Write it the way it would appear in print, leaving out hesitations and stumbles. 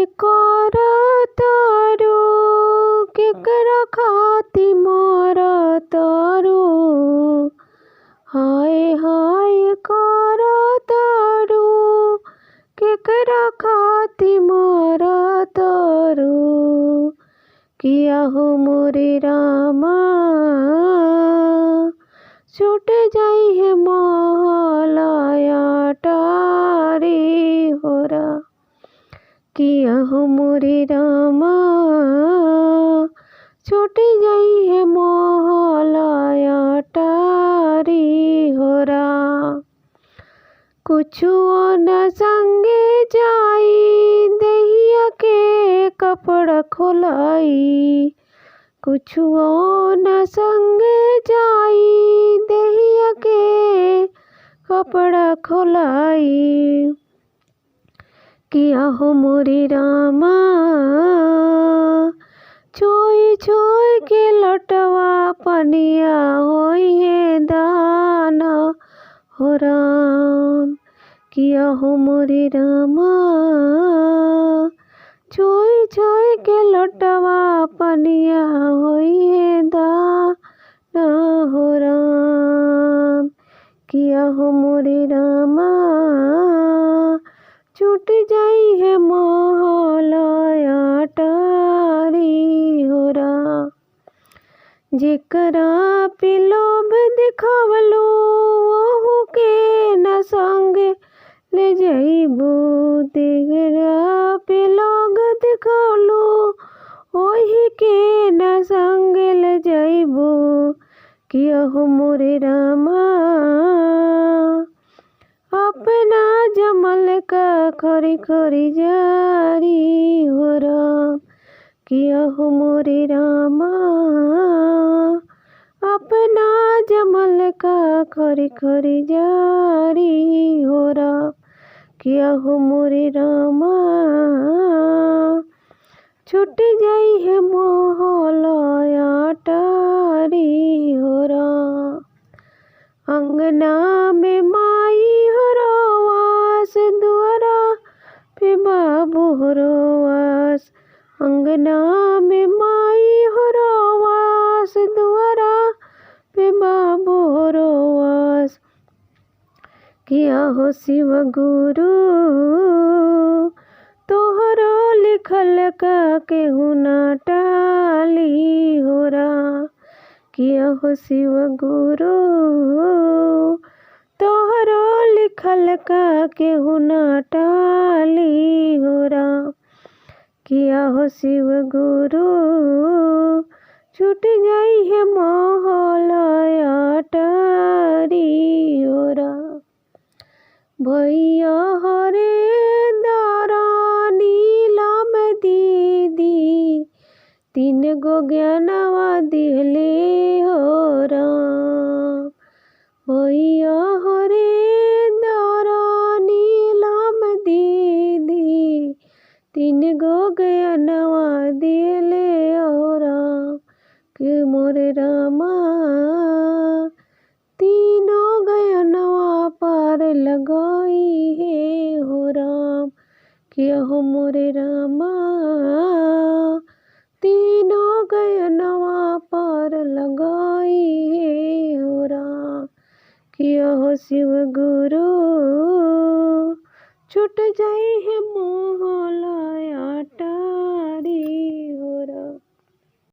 कर तारो केकरा खाती मर तारो। हाय हाय कर तारो केकरा खाती मर तारो। किया हो मोरे रामा छूट जाई है महलाया टारी होरा। किया हो मोरे रामा छूट जाई है महलाया टारी होरा। कुछु न संगे जाई दहिया के कपड़ा खोलाई। कुछु न संगे जाई दहिया के कपड़ा खोलाई। किया हो मोरे रामा छोई छोई के लटवा पनिया होई है दाना हो राम। किया हो मोरे रामा छोई छोई के लटवा पनिया होई है दाना हो राम। किया हो मोरे रामा छूट जाई है महलाया टारी होरा। जेकरा पे लोभ दिखावलो ओहू के न संगे ले जाइबो। तेरा पे लोग दिखावलो ओही के न संगे ले जाइबो। किया हो मोरे रामा अपना जमल का खरी खरी जारी हो राम। किया हो मोरे रामा अपना जमल का खरी खरी जारी हो राम। किया हो मोरे रामा छूट जाई है महलाया टारी हो राम। अंगना में माई हरवास द्वारा पे बाबू हरवास। अंगना में माई हरवास द्वारा पे बाबू हरवास। किया हो शिव गुरु तोहरो लिखल का केहू ना टाली होरा। किया हो शिव गुरु तोहरो लिखल का केहू ना टाली होरा। किया हो शिव गुरु छूट जाई है महलाया टारी होरा। भैया हरे दारा नीलम दीदी 3 गो ज्ञानवा दिहले हो राम। भैया हरे दारा नीलम दीदी 3 गो ज्ञानवा दिहले हो राम। कि मोरे रामा तीनों ज्ञानवा पार लगाई है हो राम। किया हो मोरे रामा तीनों ज्ञानवा पार लगाई है हो राम। किया हो शिव गुरु छूट जाई है मोह